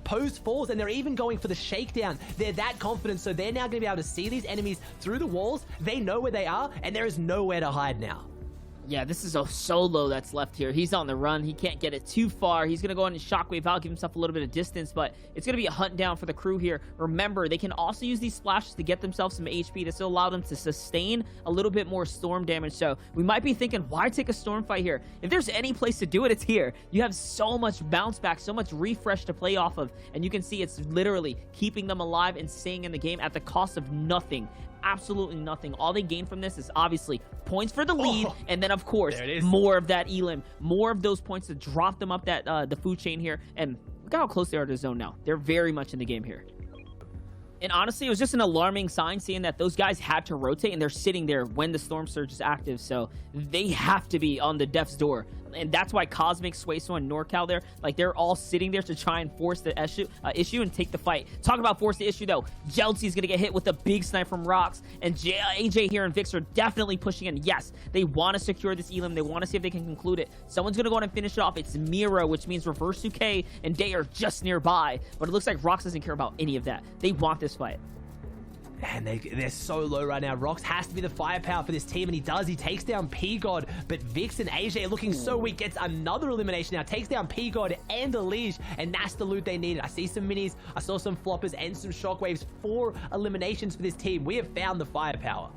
post falls, and they're even going for the shakedown. They're that confident, so they're now going to be able to see these enemies through the walls. They know where they are, and there is nowhere to hide now. Yeah, this is a solo that's left here. He's on the run. He can't get it too far. He's going to go on and shockwave out, give himself a little bit of distance, but it's going to be a hunt down for the crew here. Remember, they can also use these splashes to get themselves some HP to still allow them to sustain a little bit more storm damage. So we might be thinking, why take a storm fight here? If there's any place to do it, it's here. You have so much bounce back, so much refresh to play off of, and you can see it's literally keeping them alive and staying in the game at the cost of nothing. Absolutely nothing. All they gain from this is obviously points for the lead, and then of course more of that elim, more of those points to drop them up that the food chain here. And look how close they are to the zone now. They're very much in the game here. And honestly, it was just an alarming sign seeing that those guys had to rotate, and they're sitting there when the storm surge is active, so they have to be on the death's door. And that's why Cosmic, Sueso, and NorCal there, like, they're all sitting there to try and force the issue and take the fight. Talk about force the issue, though. Jeltsy's gonna get hit with a big snipe from Rocks, and AJ here and Vix are definitely pushing in. Yes, they want to secure this elim. They want to see if they can conclude it. Someone's gonna go on and finish it off. It's Miro, which means Reverse 2K and Day are just nearby, but it looks like Rocks doesn't care about any of that. They want this fight. And they're so low right now. Rox has to be the firepower for this team, and he does. He takes down P-God, but Vix and AJ are looking so weak. Gets another elimination now. Takes down P-God and Elige, and that's the loot they needed. I see some minis. I saw some floppers and some shockwaves. 4 eliminations for this team. We have found the firepower.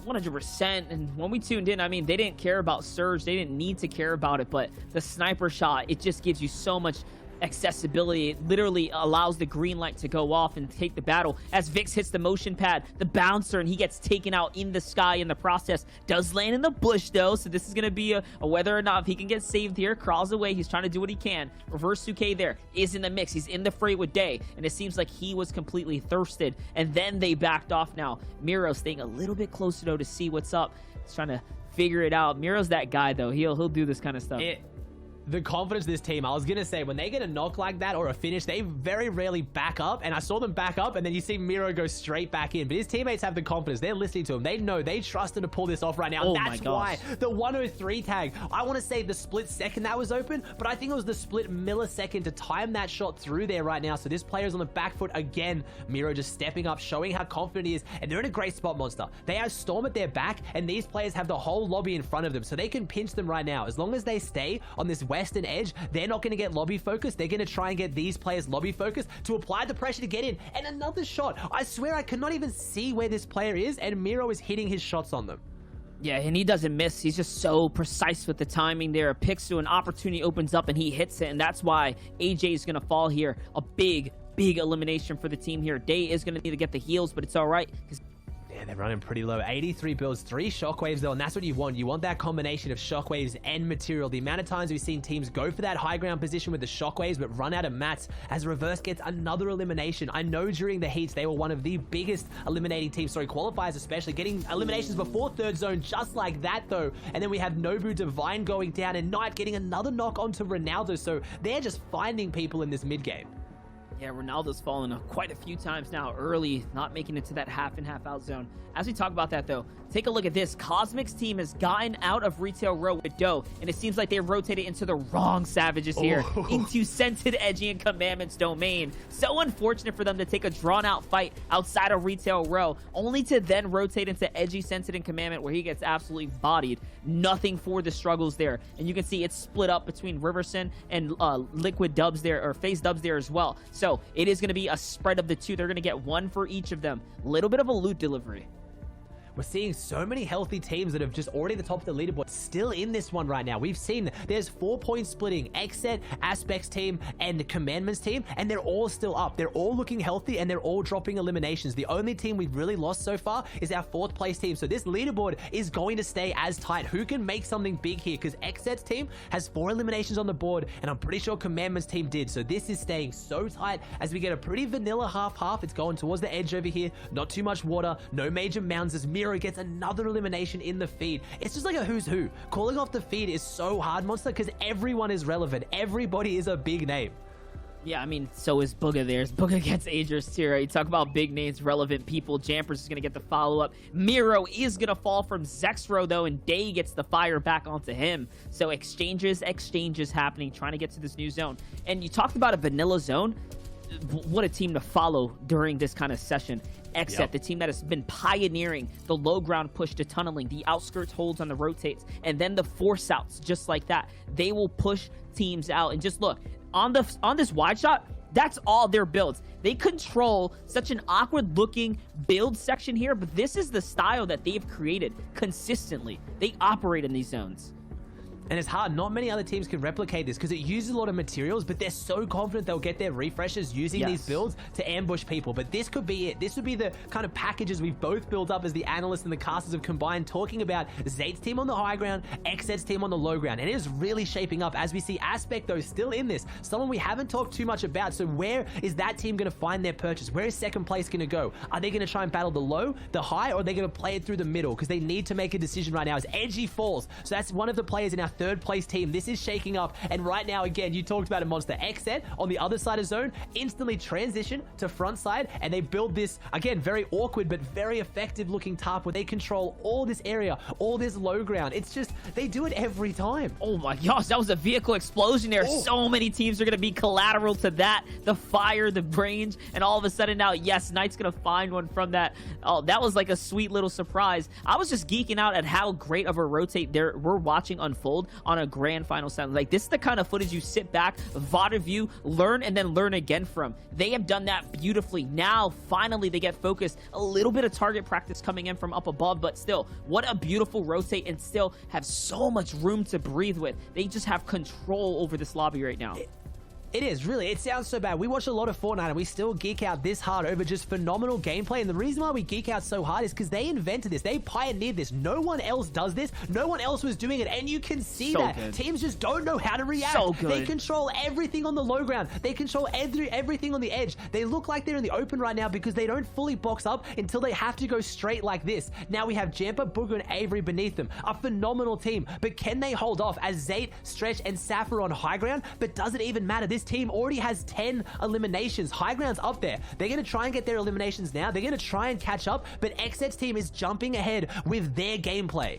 100%. And when we tuned in, I mean, they didn't care about Surge. They didn't need to care about it, but the sniper shot, it just gives you so much accessibility. It literally allows the green light to go off and take the battle. As Vix hits the motion pad, the bouncer, and he gets taken out in the sky in the process. Does land in the bush, though, so this is going to be a whether or not if he can get saved here. Crawls away. He's trying to do what he can. Reverse 2K there is in the mix. He's in the fray with Day, and it seems like he was completely thirsted, and then they backed off now. Miro staying a little bit closer, though, to see what's up. He's trying to figure it out. Miro's that guy, though. He'll do this kind of stuff. The confidence of this team, I was going to say, when they get a knock like that or a finish, they very rarely back up. And I saw them back up, and then you see Miro go straight back in. But his teammates have the confidence. They're listening to him. They know. They trust him to pull this off right now. Oh, that's why the 103 tag, I want to say the split second that was open, but I think it was the split millisecond to time that shot through there right now. So this player's on the back foot again. Miro just stepping up, showing how confident he is. And they're in a great spot, Monster. They have Storm at their back, and these players have the whole lobby in front of them. So they can pinch them right now. As long as they stay on this western edge, they're not going to get lobby focused. They're going to try and get these players lobby focused to apply the pressure to get in. And another shot. I swear I could not even see where this player is, and Miro is hitting his shots on them. Yeah, and he doesn't miss. He's just so precise with the timing there. Pixel, an opportunity opens up, and he hits it, and that's why AJ is going to fall here. A big elimination for the team here. Day is going to need to get the heals, but it's all right, because yeah, they're running pretty low. 83 builds, 3 shockwaves though, and that's what you want. You want that combination of shockwaves and material. The amount of times we've seen teams go for that high ground position with the shockwaves but run out of mats as Reverse gets another elimination. I know during the heats they were one of the biggest eliminating teams, qualifiers especially, getting eliminations before third zone just like that though. And then we have Nobu Divine going down and Knight getting another knock onto Ronaldo, so they're just finding people in this mid game. yeah, Ronaldo's fallen quite a few times now early, not making it to that half in, half out zone. As we talk about that, though, take a look at this. Cosmic's team has gotten out of retail row with Doe, and it seems like they rotated into the wrong Savages here, into Scented, Edgy, and Commandment's domain. So unfortunate for them to take a drawn-out fight outside of retail row, only to then rotate into Edgy, Scented, and Commandment, where he gets absolutely bodied. Nothing for the struggles there, and you can see it's split up between Riverson and Liquid Dubs there, or Face Dubs there as well. So it is going to be a spread of the two. They're going to get one for each of them. Little bit of a loot delivery. We're seeing so many healthy teams that have just already at the top of the leaderboard still in this one right now. We've seen there's 4-point splitting, Xset, Aspects team, and Commandments team, and they're all still up. They're all looking healthy, and they're all dropping eliminations. The only team we've really lost so far is our 4th place team. So this leaderboard is going to stay as tight. Who can make something big here? Because Xset's team has 4 eliminations on the board, and I'm pretty sure Commandments team did. So this is staying so tight as we get a pretty vanilla half-half. It's going towards the edge over here. Not too much water, no major mounds as Miro gets another elimination in the feed. It's just like a who's who. Calling off the feed is so hard, Monster, because everyone is relevant. Everybody is a big name. Yeah, I mean, so is Booga there. Booga gets Aegis too, right? You talk about big names, relevant people. Jampers is going to get the follow-up. Miro is going to fall from Zexro, though, and Day gets the fire back onto him. So exchanges happening, trying to get to this new zone. And you talked about a vanilla zone. What a team to follow during this kind of session. Except the team that has been pioneering the low ground push to tunneling, the outskirts holds on the rotates, and then the force outs, just like that. They will push teams out. And just look, on this wide shot, that's all their builds. They control such an awkward looking build section here, but this is the style that they've created consistently. They operate in these zones. And it's hard. Not many other teams can replicate this because it uses a lot of materials, but they're so confident they'll get their refreshes using these builds to ambush people. But this could be it. This would be the kind of packages we've both built up as the analysts and the casters have combined, talking about Zate's team on the high ground, XZ's team on the low ground. And it is really shaping up as we see Aspect, though, still in this. Someone we haven't talked too much about. So where is that team going to find their purchase? Where is second place going to go? Are they going to try and battle the low, the high, or are they going to play it through the middle? Because they need to make a decision right now as Edgy falls. So that's one of the players in our third place team. This is shaking up, and right now, again, you talked about a Monster. XZ on the other side of zone instantly transition to front side, and they build this, again, very awkward but very effective looking tarp where they control all this area, all this low ground. It's just, they do it every time. Oh my gosh, that was a vehicle explosion there. So many teams are going to be collateral to that. The fire, the range, and all of a sudden now, yes, Knight's going to find one from that. Oh, that was like a sweet little surprise. I was just geeking out at how great of a rotate we're watching unfold on a grand final sound. Like, this is the kind of footage you sit back, VOD review, learn, and then learn again from. They have done that beautifully. Now, finally, they get focused. A little bit of target practice coming in from up above, but still, what a beautiful rotate, and still have so much room to breathe with. They just have control over this lobby right now. It is, really. It sounds so bad. We watch a lot of Fortnite and we still geek out this hard over just phenomenal gameplay. And the reason why we geek out so hard is because they invented this. They pioneered this. No one else does this. No one else was doing it. And you can see that. Good. Teams just don't know how to react. So good. They control everything on the low ground. They control everything on the edge. They look like they're in the open right now because they don't fully box up until they have to go straight like this. Now we have Jamper, Booger, and Avery beneath them. A phenomenal team. But can they hold off as Zate, Stretch, and Sapphire on high ground? But does it even matter? This team already has 10 eliminations. High ground's up there. They're going to try and get their eliminations now. They're going to try and catch up, but XZ's team is jumping ahead with their gameplay.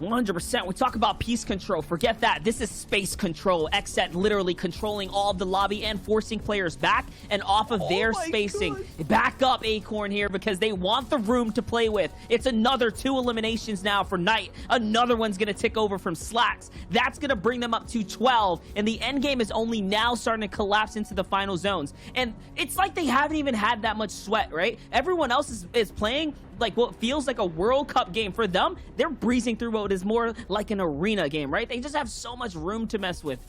100%. We talk about piece control. Forget that. This is space control. XZ literally controlling all of the lobby and forcing players back and off of their spacing. God. Back up, Acorn here, because they want the room to play with. It's another 2 eliminations now for Knight. Another one's going to tick over from Slacks. That's going to bring them up to 12, and the end game is only now starting to collapse into the final zones. And it's like they haven't even had that much sweat, right? Everyone else is playing like what feels like a World Cup game. For them, they're breezing through what is more like an arena game, right? They just have so much room to mess with.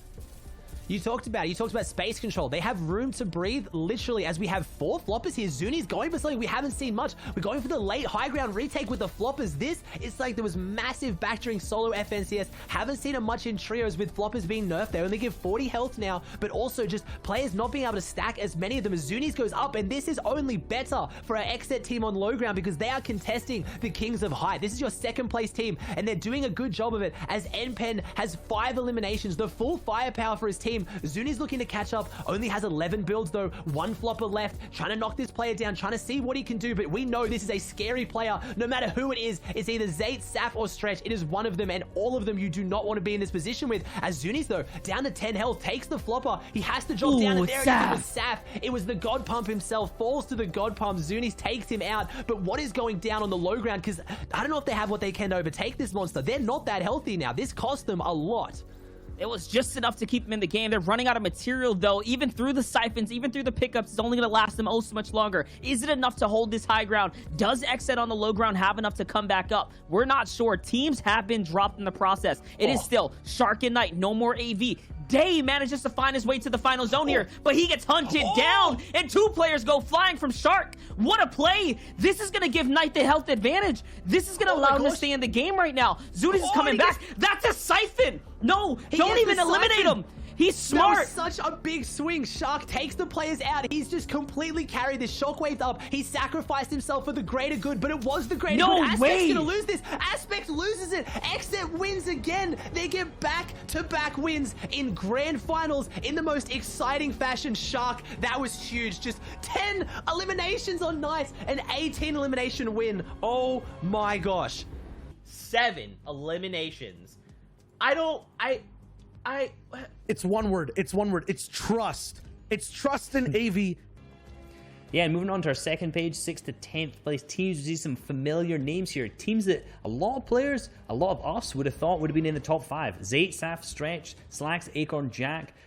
You talked about space control. They have room to breathe, literally, as we have 4 floppers here. Zuni's going for something we haven't seen much. We're going for the late high ground retake with the floppers. This is like there was massive back during solo FNCS. Haven't seen it much in trios with floppers being nerfed. They only give 40 health now, but also just players not being able to stack as many of them as Zuni's goes up, and this is only better for our XZ team on low ground because they are contesting the Kings of Height. This is your second place team, and they're doing a good job of it as NPen has 5 eliminations, the full firepower for his team. Zuni's looking to catch up, only has 11 builds though, 1 flopper left, trying to knock this player down, trying to see what he can do, but we know this is a scary player. No matter who it is, it's either Zate, Saf, or Stretch. It is one of them, and all of them you do not want to be in this position with. As Zuni's though, down to 10 health, takes the flopper. He has to drop down, and there it was Saf. It was the God Pump himself, falls to the God Pump. Zuni's takes him out, but what is going down on the low ground? Because I don't know if they have what they can to overtake this monster. They're not that healthy now. This cost them a lot. It was just enough to keep them in the game. They're running out of material, though. Even through the siphons, even through the pickups, it's only going to last them so much longer. Is it enough to hold this high ground? Does XZ on the low ground have enough to come back up? We're not sure. Teams have been dropped in the process. It is still Shark and Knight, no more AV. Day manages to find his way to the final zone here, but he gets hunted down, and 2 players go flying from Shark. What a play. This is going to give Knight the health advantage. This is going to allow him to stay in the game right now. Zuni's is coming back. That's a siphon. No, don't even eliminate him. He's That smart. was such a big swing. Shark takes the players out. He's just completely carried this. Shockwave up. He sacrificed himself for the greater good, but it was the greater No good. Aspect's way. gonna lose this. Aspect loses it. Exit wins again. They get back-to-back wins in grand finals in the most exciting fashion. Shark, that was huge. Just 10 eliminations on night, an 18 elimination win. Oh my gosh. 7 eliminations. It's one word. It's one word. It's trust. It's trust in AV. Yeah, and moving on to our second page, 6th to 10th place teams. We see some familiar names here. Teams that a lot of players, a lot of us would have thought would have been in the top 5. Zayt, Saf, Stretch, Slacks, Acorn, Jack,